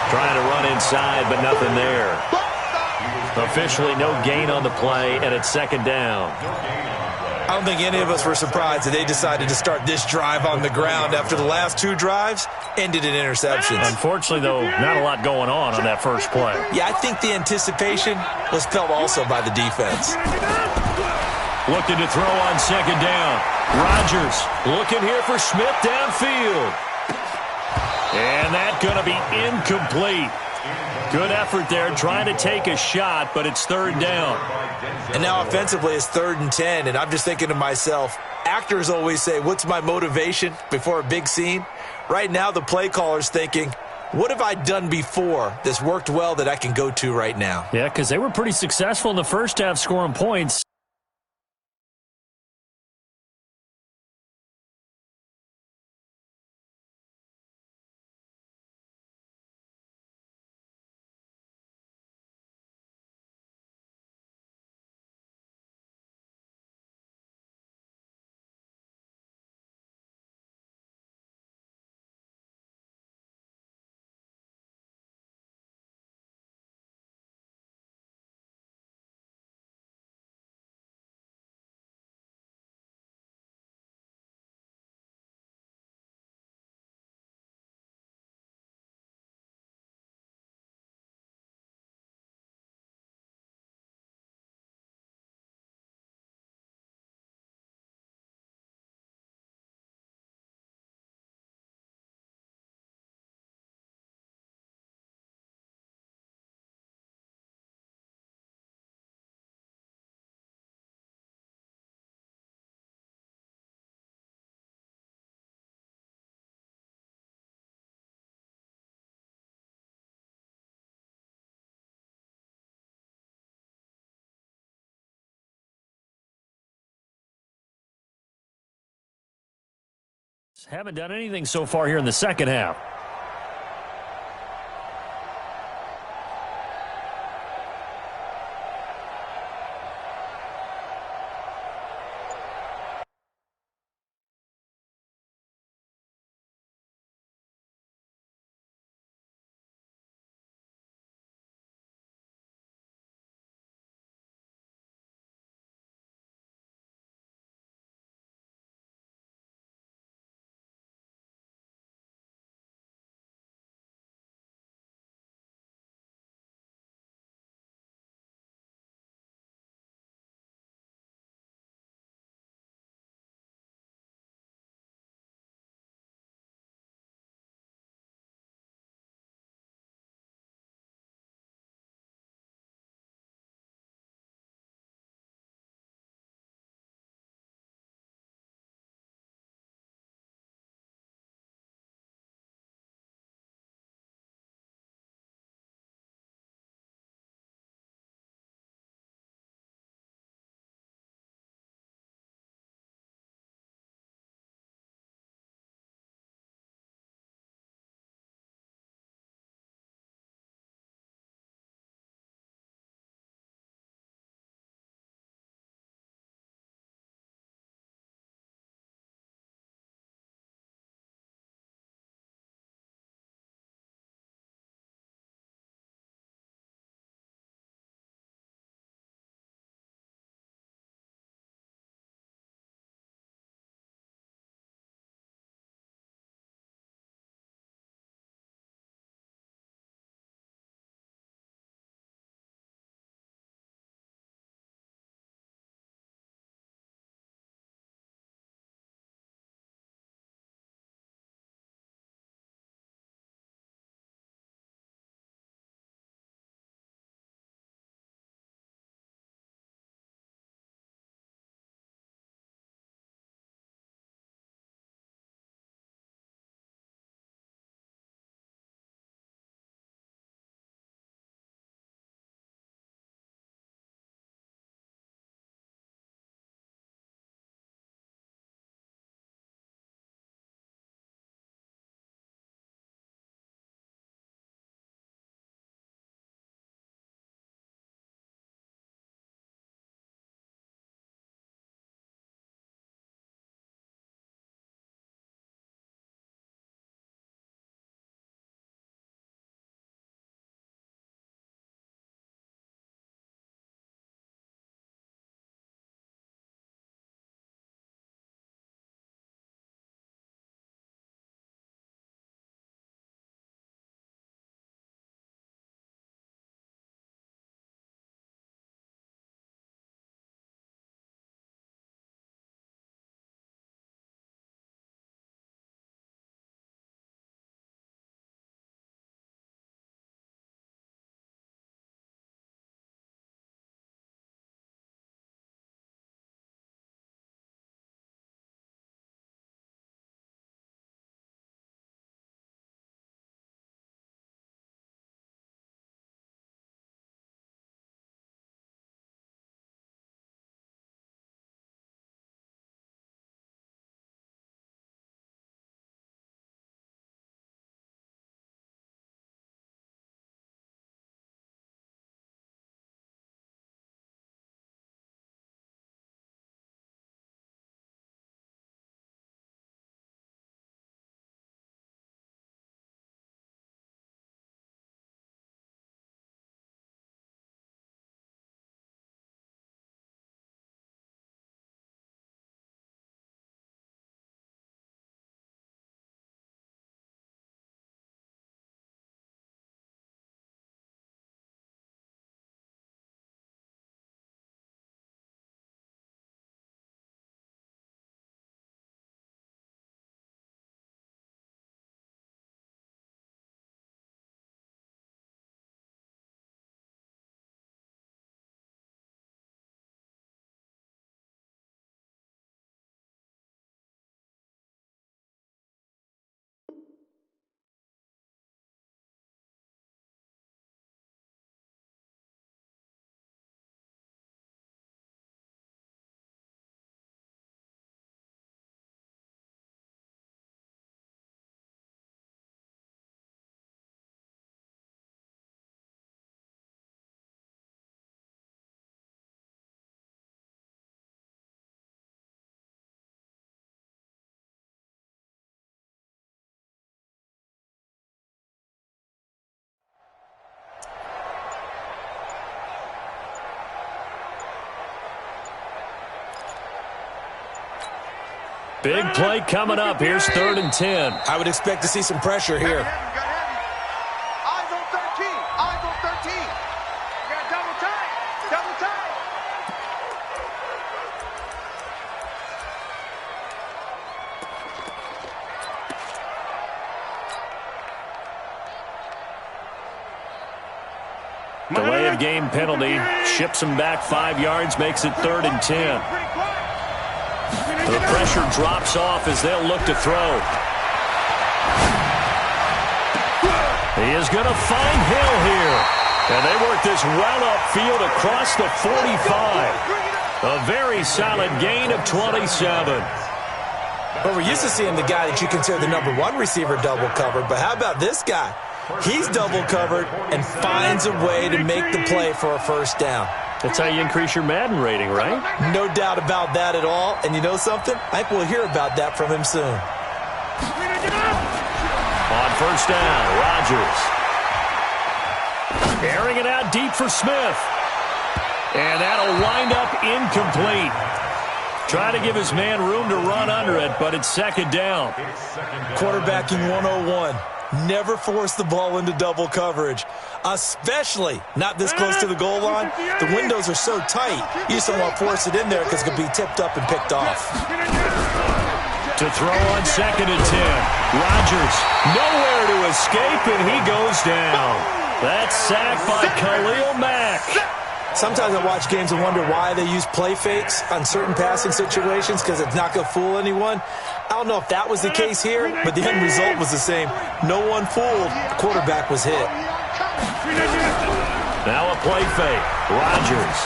Speaker 3: Trying to run inside, but nothing there. Officially no gain on the play, and it's second down.
Speaker 4: I don't think any of us were surprised that they decided to start this drive on the ground after the last two drives ended in interceptions.
Speaker 3: Unfortunately, though, not a lot going on that first play.
Speaker 4: Yeah, I think the anticipation was felt also by the defense.
Speaker 3: Looking to throw on second down. Rodgers looking here for Smith downfield. And that's going to be incomplete. Good effort there trying to take a shot, but it's third down.
Speaker 4: And now offensively it's 3rd and 10, and I'm just thinking to myself, actors always say, what's my motivation before a big scene? Right now the play caller's thinking, what have I done before that's worked well that I can go to right now?
Speaker 3: Yeah, because they were pretty successful in the first half scoring points. Haven't done anything so far here in the second half. Big play coming up. Here's 3rd and 10.
Speaker 4: I would expect to see some pressure here.
Speaker 5: Eyes on 13. Eyes on 13. You got double tight. Double tight.
Speaker 3: Delay of game penalty. Ships him back 5 yards. Makes it 3rd and 10. The pressure drops off as they'll look to throw. He is going to find Hill here. And they work this well upfield across the 45. A very solid gain of 27.
Speaker 4: But we're used to seeing the guy that you consider the #1 receiver double covered. But how about this guy? He's double covered and finds a way to make the play for a first down.
Speaker 3: That's how you increase your Madden rating, right?
Speaker 4: No doubt about that at all. And you know something? I think we'll hear about that from him soon.
Speaker 3: On first down, Rodgers. Airing it out deep for Smith. And that'll wind up incomplete. Trying to give his man room to run under it, but it's 2nd down.
Speaker 4: Quarterbacking 101. Never force the ball into double coverage, especially not this close to the goal line. The windows are so tight, you just don't want to force it in there because it could be tipped up and picked off.
Speaker 3: To throw on 2nd and 10. Rodgers, nowhere to escape, and he goes down. That's sacked by Khalil Mack.
Speaker 4: Sometimes I watch games and wonder why they use play fakes on certain passing situations because it's not going to fool anyone. I don't know if that was the case here, but the end result was the same. No one fooled. The quarterback was hit.
Speaker 3: Now a play fake. Rodgers.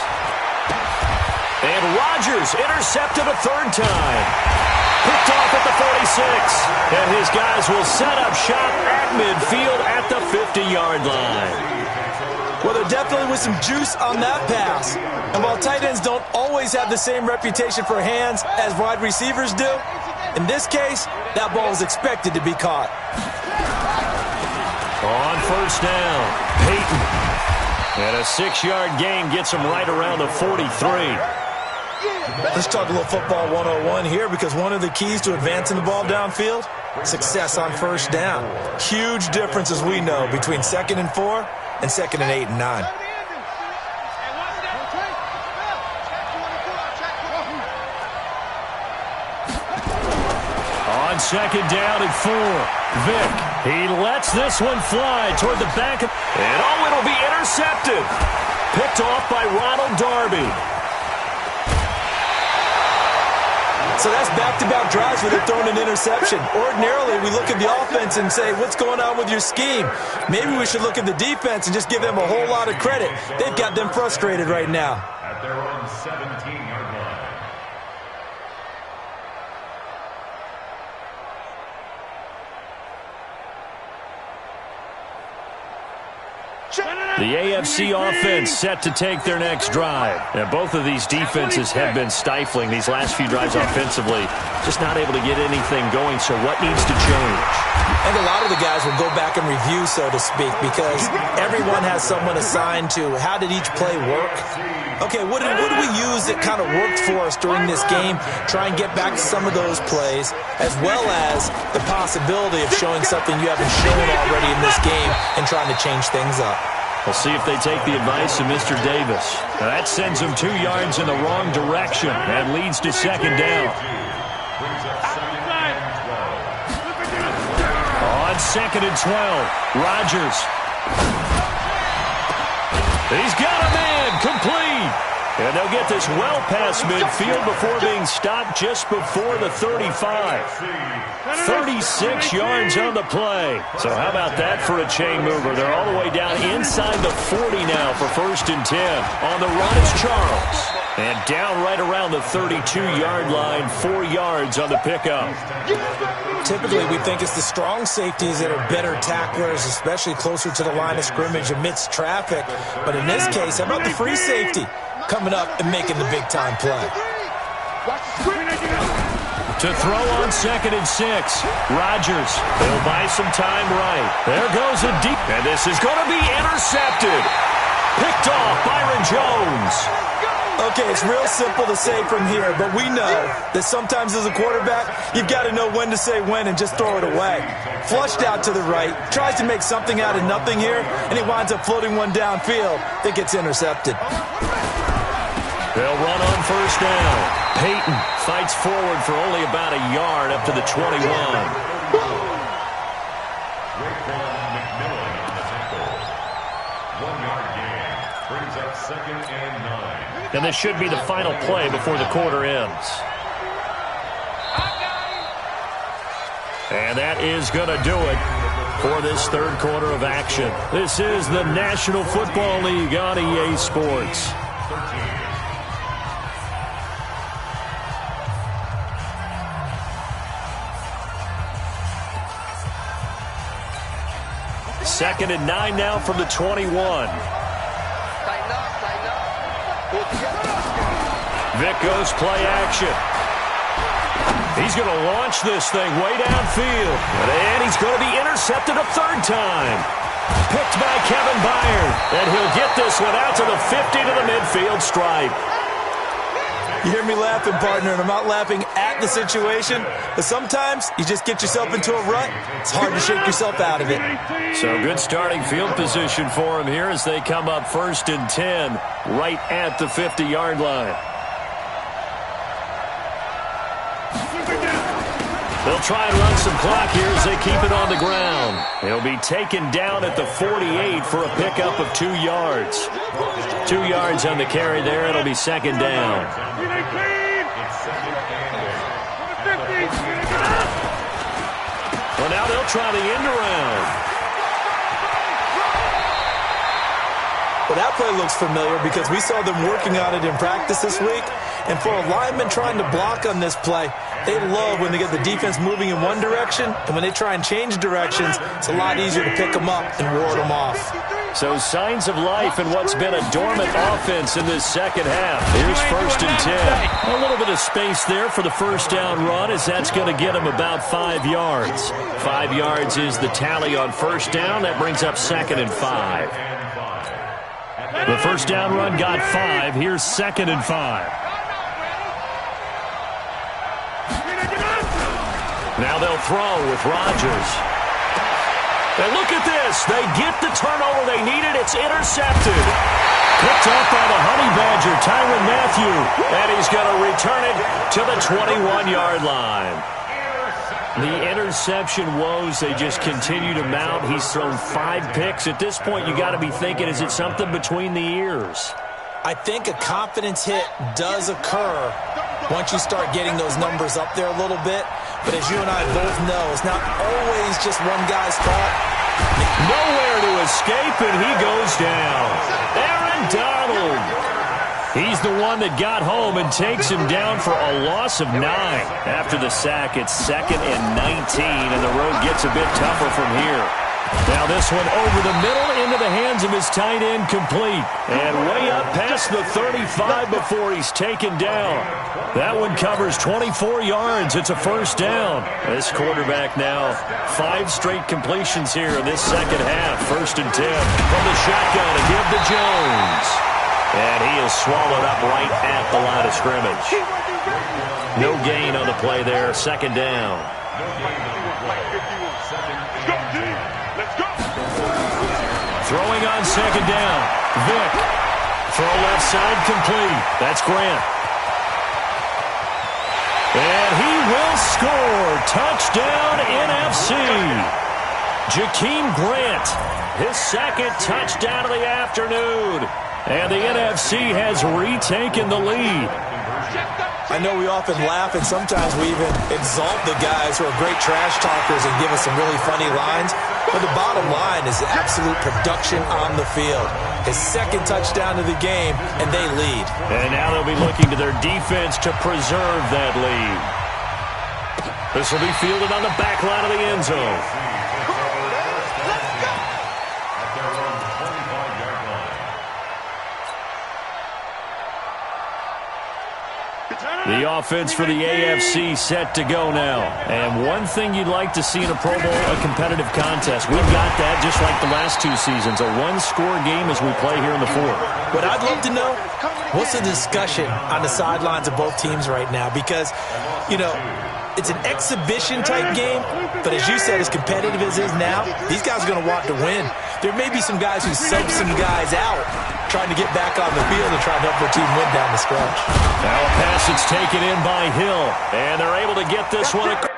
Speaker 3: And Rodgers intercepted a 3rd time. Picked off at the 46. And his guys will set up shop at midfield at the 50-yard line.
Speaker 4: Well, there definitely was some juice on that pass. And while tight ends don't always have the same reputation for hands as wide receivers do, in this case, that ball was expected to be caught.
Speaker 3: On first down, Peyton. And a 6-yard gain gets him right around the 43.
Speaker 4: Let's talk a little football 101 here because one of the keys to advancing the ball downfield, success on first down. Huge difference, as we know, between 2nd and 4 and 2nd and 8 and 9.
Speaker 3: On 2nd down and 4, Vick. He lets this one fly toward the back. And it'll be intercepted. Picked off by Ronald Darby.
Speaker 4: So that's back-to-back drives where they're throwing an interception. Ordinarily, we look at the offense and say, what's going on with your scheme? Maybe we should look at the defense and just give them a whole lot of credit. They've got them frustrated right now.
Speaker 6: At their own 17-yard line.
Speaker 3: The AFC offense set to take their next drive. And both of these defenses have been stifling these last few drives offensively. Just not able to get anything going, so what needs to change?
Speaker 4: I think a lot of the guys will go back and review, so to speak, because everyone has someone assigned to how did each play work. Okay, what did we use that kind of worked for us during this game? Try and get back to some of those plays, as well as the possibility of showing something you haven't shown already in this game and trying to change things up.
Speaker 3: We'll see if they take the advice of Mr. Davis. Now that sends them 2 yards in the wrong direction and leads to 2nd down. On 2nd and 12, Rodgers. He's got a man, complete. And they'll get this well past midfield before being stopped just before the 35. 36 yards on the play. So how about that for a chain mover? They're all the way down inside the 40 now for 1st and 10. On the run is Charles. And down right around the 32-yard line, 4 yards on the pickup.
Speaker 4: Typically, we think it's the strong safeties that are better tacklers, especially closer to the line of scrimmage amidst traffic. But in this case, how about the free safety coming up and making the big-time play?
Speaker 3: To throw on 2nd and 6, Rodgers. He'll buy some time right. There goes a deep. And this is going to be intercepted. Picked off, Byron Jones.
Speaker 4: Okay, it's real simple to say from here, but we know that sometimes as a quarterback, you've got to know when to say when and just throw it away. Flushed out to the right, tries to make something out of nothing here, and he winds up floating one downfield that gets intercepted.
Speaker 3: They'll run on first down. Peyton fights forward for only about a yard up to the 21. And this should be the final play before the quarter ends. And that is going to do it for this third quarter of action. This is the National Football League on EA Sports. Second and 9 now from the 21. Vic goes play action. He's going to launch this thing way downfield. And he's going to be intercepted a third time. Picked by Kevin Byard. And he'll get this one out to the 50 to the midfield stripe.
Speaker 4: You hear me laughing, partner, and I'm not laughing at the situation, but sometimes you just get yourself into a rut. It's hard to shake yourself out of it.
Speaker 3: So good starting field position for him here as they come up 1st and 10 right at the 50-yard line. They'll try and run some clock here as they keep it on the ground. He'll be taken down at the 48 for a pickup of 2 yards. 2 yards on the carry there. It'll be second down. Well, now they'll try the end around.
Speaker 4: Well, that play looks familiar because we saw them working on it in practice this week. And for a lineman trying to block on this play, they love when they get the defense moving in one direction, and when they try and change directions, it's a lot easier to pick them up and ward them off.
Speaker 3: So signs of life in what's been a dormant offense in this second half. Here's 1st and 10. A little bit of space there for the first down run as that's going to get him about 5 yards. 5 yards is the tally on first down. That brings up 2nd and 5. The first down run got 5. Here's 2nd and 5. Now they'll throw with Rodgers. And look at this. They get the turnover they needed. It's intercepted. Picked up by the Honey Badger, Tyrann Mathieu. And he's going to return it to the 21-yard line. The interception woes, they just continue to mount. He's thrown 5 picks. At this point, you got to be thinking, is it something between the ears?
Speaker 4: I think a confidence hit does occur once you start getting those numbers up there a little bit. But as you and I both know, it's not always just one guy's fault.
Speaker 3: Nowhere to escape, and he goes down. Aaron Donald. He's the one that got home and takes him down for a loss of 9. After the sack, it's 2nd and 19, and the road gets a bit tougher from here. Now this one over the middle into the hands of his tight end, complete. And way up past the 35 before he's taken down. That one covers 24 yards. It's a first down. This quarterback now 5 straight completions here in this second half. 1st and 10 from the shotgun to give to Jones. And he is swallowed up right at the line of scrimmage. No gain on the play there. 2nd down. Throwing on 2nd down. Vic. Throw left side complete. That's Grant. And he will score. Touchdown NFC. Jakeem Grant. His 2nd touchdown of the afternoon. And the NFC has retaken the lead.
Speaker 4: I know we often laugh and sometimes we even exalt the guys who are great trash talkers and give us some really funny lines. But the bottom line is absolute production on the field. His 2nd touchdown of the game, and they lead.
Speaker 3: And now they'll be looking to their defense to preserve that lead. This will be fielded on the back line of the end zone.
Speaker 5: It's
Speaker 3: The offense for the AFC set to go now. And one thing you'd like to see in a Pro Bowl, a competitive contest. We've got that just like the last two seasons, a one-score game as we play here in the fourth.
Speaker 4: What I'd love to know, what's the discussion on the sidelines of both teams right now? Because, you know, it's an exhibition-type game, but as you said, as competitive as it is now, these guys are going to want to win. There may be some guys who sub some guys out trying to get back on the field and try to help their team win down the stretch.
Speaker 3: Now a pass that's taken in by Hill, and they're able to get this one across.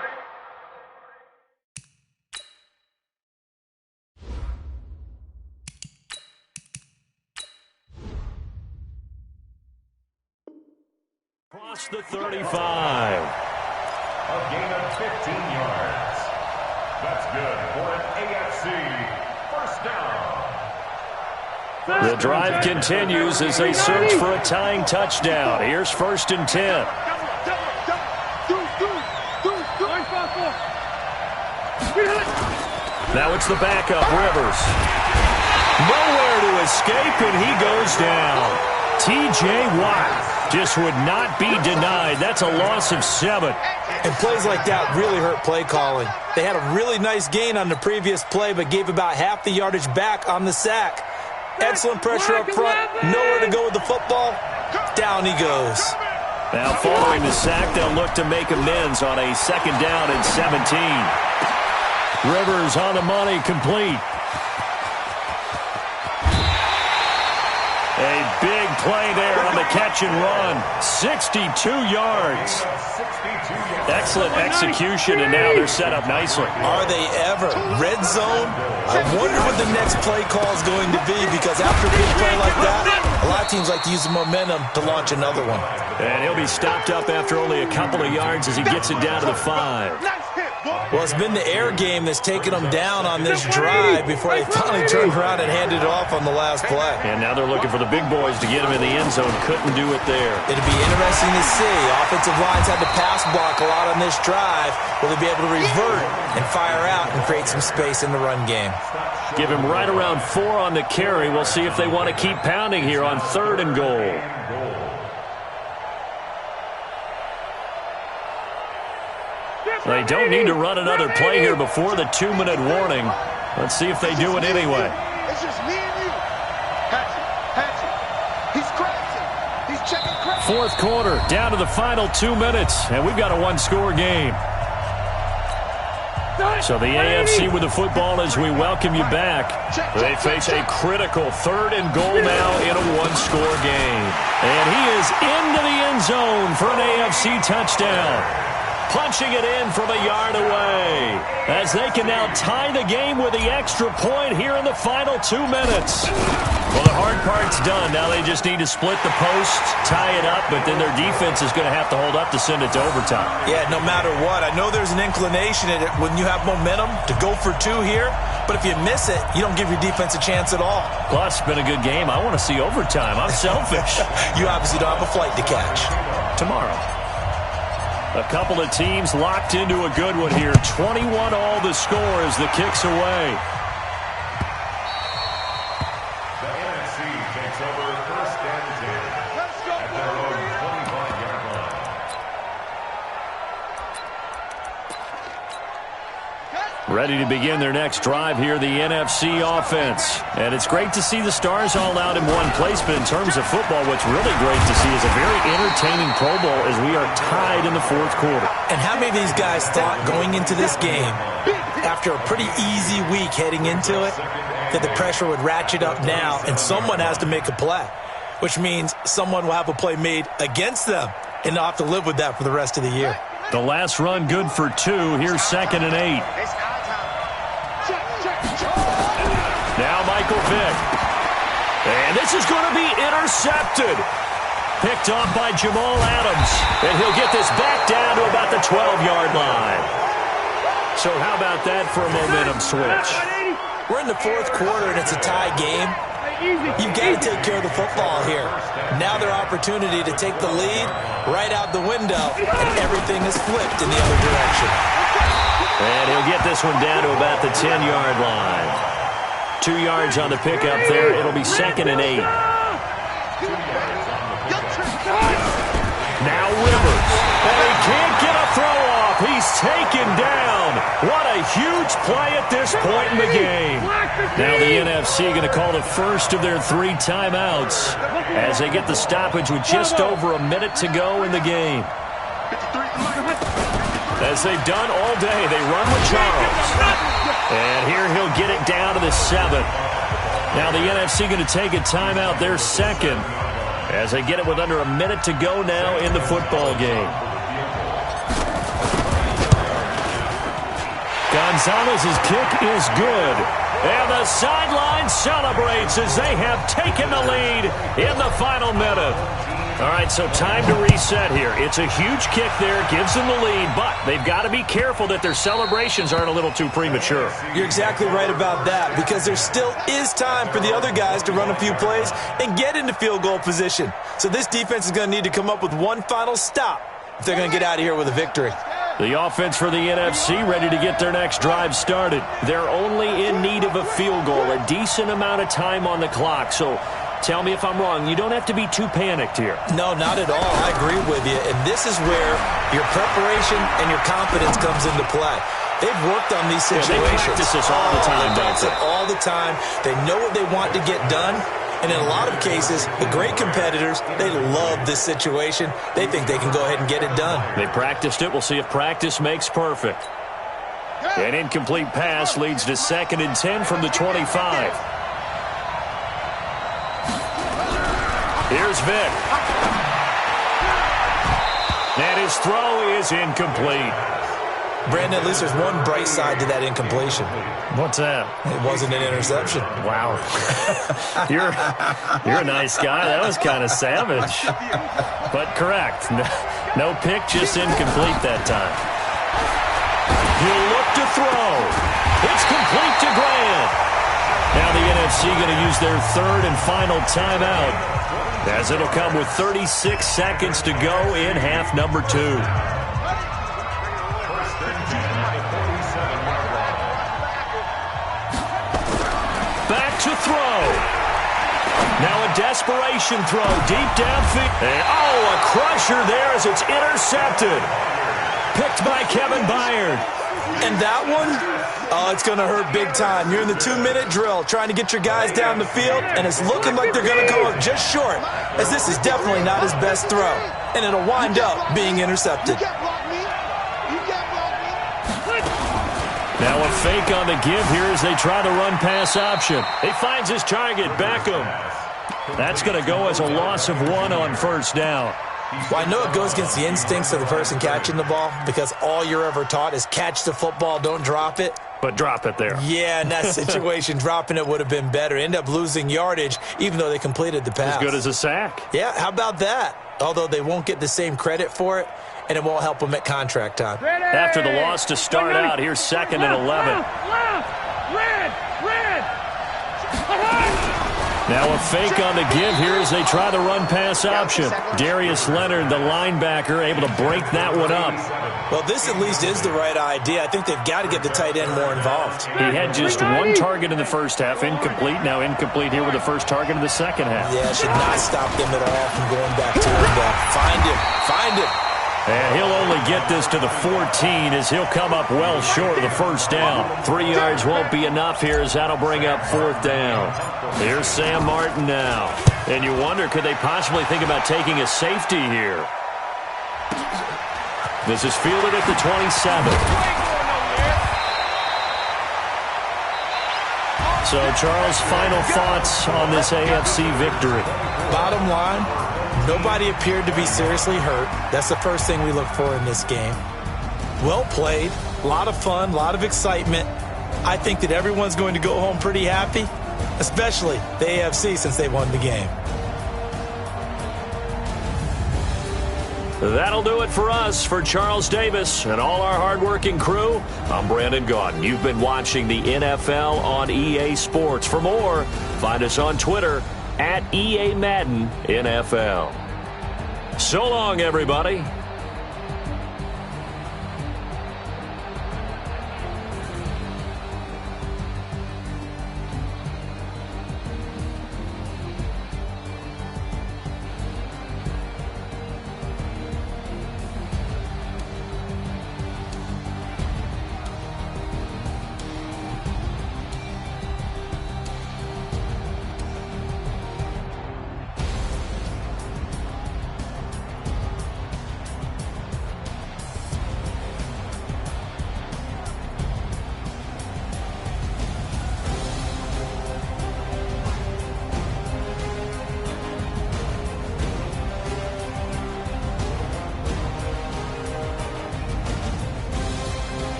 Speaker 3: Across the 35.
Speaker 6: A gain of 15 yards. That's good for an AFC first down.
Speaker 3: The drive continues as they search for a tying touchdown. Here's 1st and 10. Now it's the backup, Rivers. Nowhere to escape, and he goes down. T.J. Watt just would not be denied. That's a loss of 7.
Speaker 4: And plays like that really hurt play calling. They had a really nice gain on the previous play, but gave about half the yardage back on the sack. Excellent pressure up front. Nowhere to go with the football. Down he goes.
Speaker 3: Now following the sack, they'll look to make amends on a 2nd down and 17. Rivers on the money, complete. A big play there on the catch and run. 62 yards. Excellent execution, and now they're set up nicely.
Speaker 4: Are they ever? Red zone? I wonder what the next play call is going to be, because after a big play like that, a lot of teams like to use the momentum to launch another one.
Speaker 3: And he'll be stopped up after only a couple of yards as he gets it down to the 5.
Speaker 4: Well, it's been the air game that's taken them down on this drive before they finally turned around and handed it off on the last play.
Speaker 3: And now they're looking for the big boys to get him in the end zone. Couldn't do it there.
Speaker 4: It'd be interesting to see. Offensive lines had to pass block a lot on this drive. Will they be able to revert and fire out and create some space in the run game?
Speaker 3: Give him right around 4 on the carry. We'll see if they want to keep pounding here on 3rd and goal. They don't need to run another play here before the 2-minute warning. Let's see if they do it anyway.
Speaker 5: It's just me and you. Hatchet. He's crazy. He's checking crazy.
Speaker 3: 4th quarter, down to the final 2 minutes, and we've got a one-score game. So the AFC with the football as we welcome you back. They face a critical 3rd and goal now in a one-score game. And he is into the end zone for an AFC touchdown. Punching it in from a yard away as they can now tie the game with the extra point here in the final 2 minutes. Well, the hard part's done. Now they just need to split the post, tie it up, but then their defense is going to have to hold up to send it to overtime.
Speaker 4: Yeah, no matter what. I know there's an inclination in it when you have momentum to go for 2 here, but if you miss it, you don't give your defense a chance at all.
Speaker 3: Plus, it's been a good game. I want to see overtime. I'm selfish.
Speaker 4: You obviously don't have a flight to catch.
Speaker 3: Tomorrow. A couple of teams locked into a good one here. 21 all the score as the kick's away.
Speaker 6: The NFC takes over 1st and 10 at their own 25-yard line.
Speaker 3: Ready to begin their next drive here, the NFC offense. And it's great to see the stars all out in one place, but in terms of football, what's really great to see is a very entertaining Pro Bowl as we are tied in the 4th quarter.
Speaker 4: And how many of these guys thought going into this game, after a pretty easy week heading into it, that the pressure would ratchet up now and someone has to make a play, which means someone will have a play made against them and not have to live with that for the rest of the year.
Speaker 3: The last run good for 2. Here's 2nd and 8. Now Michael Vick. And this is going to be intercepted. Picked off by Jamal Adams. And he'll get this back down to about the 12-yard line. So how about that for a momentum switch?
Speaker 4: We're in the 4th quarter and it's a tie game. You've got to take care of the football here. Now their opportunity to take the lead right out the window, and everything is flipped in the other direction.
Speaker 3: And he'll get this one down to about the 10-yard line. 2 yards on the pickup there. It'll be 2nd and 8. Now Rivers. huge play at this point in the game. Now the NFC going to call the first of their 3 timeouts as they get the stoppage with just over a minute to go in the game. As they've done all day, they run with Charles. And here he'll get it down to the 7. Now the NFC going to take a timeout, their second, as they get it with under a minute to go now in the football game. Gonzalez's kick is good. And the sideline celebrates as they have taken the lead in the final minute. All right, so time to reset here. It's a huge kick there, gives them the lead, but they've got to be careful that their celebrations aren't a little too premature.
Speaker 4: You're exactly right about that, because there still is time for the other guys to run a few plays and get into field goal position. So this defense is going to need to come up with one final stop if they're going to get out of here with a victory.
Speaker 3: The offense for the NFC ready to get their next drive started. They're only in need of a field goal, a decent amount of time on the clock. So tell me if I'm wrong. You don't have to be too panicked here.
Speaker 4: No, not at all. I agree with you. And this is where your preparation and your confidence comes into play. They've worked on these situations.
Speaker 3: They practice this all the time,
Speaker 4: don't they? All the time. They know what they want to get done. And in a lot of cases, the great competitors, they love this situation. They think they can go ahead and get it done.
Speaker 3: They practiced it. We'll see if practice makes perfect. An incomplete pass leads to 2nd and 10 from the 25. Here's Vic. And his throw is incomplete.
Speaker 4: Brandon, at least there's one bright side to that incompletion.
Speaker 3: What's that?
Speaker 4: It wasn't an interception.
Speaker 3: Wow. You're a nice guy. That was kind of savage. But correct. No pick, just incomplete that time. He'll look to throw. It's complete to Grant. Now the NFC going to use their 3rd and final timeout, as it'll come with 36 seconds to go in half number 2. Back to throw. Now a desperation throw deep downfield. And a crusher there as it's intercepted. Picked by Kevin Byard.
Speaker 4: And that one, it's going to hurt big time. You're in the 2-minute drill trying to get your guys down the field, and it's looking like they're going to come up just short, as this is definitely not his best throw. And it'll wind up being intercepted.
Speaker 3: Now a fake on the give here as they try the run-pass option. He finds his target, Beckham. That's going to go as a loss of 1 on 1st down.
Speaker 4: Well, I know it goes against the instincts of the person catching the ball, because all you're ever taught is catch the football, don't drop it.
Speaker 3: But drop it there.
Speaker 4: Yeah, in that situation, dropping it would have been better. End up losing yardage, even though they completed the pass.
Speaker 3: As good as a sack.
Speaker 4: Yeah, how about that? Although they won't get the same credit for it, and it won't help them at contract time.
Speaker 3: After the loss to start out, here's 2nd and 11. Now a fake on the give here as they try the run-pass option. Darius Leonard, the linebacker, able to break that one up.
Speaker 4: Well, this at least is the right idea. I think they've got to get the tight end more involved.
Speaker 3: He had just 1 target in the first half, incomplete. Now incomplete here with the first target in the second half.
Speaker 4: Yeah, it should not stop them at all from going back to him. Find him.
Speaker 3: And he'll only get this to the 14 as he'll come up well short of the first down. 3 yards won't be enough here as that'll bring up 4th down. Here's Sam Martin now. And you wonder, could they possibly think about taking a safety here? This is fielded at the 27. So, Charles, final thoughts on this AFC victory?
Speaker 4: Bottom line, nobody appeared to be seriously hurt. That's the first thing we look for in this game. Well played, a lot of fun, a lot of excitement. I think that everyone's going to go home pretty happy, especially the AFC since they won the game.
Speaker 3: That'll do it for us. For Charles Davis and all our hardworking crew, I'm Brandon Gaudin. You've been watching the NFL on EA Sports. For more, find us on Twitter at EA Madden NFL. So long, everybody.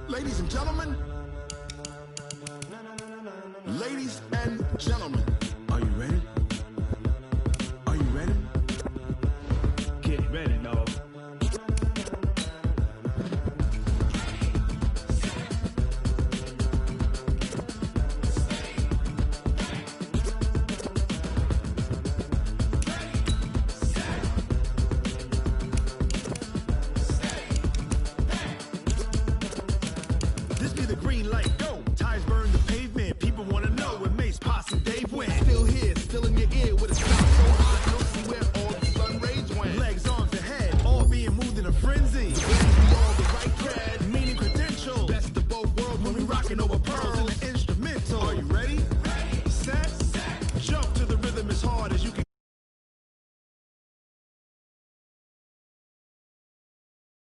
Speaker 7: Ladies and gentlemen, ladies and gentlemen, are you ready? Are you ready? Get ready, dog. This be the green light, go!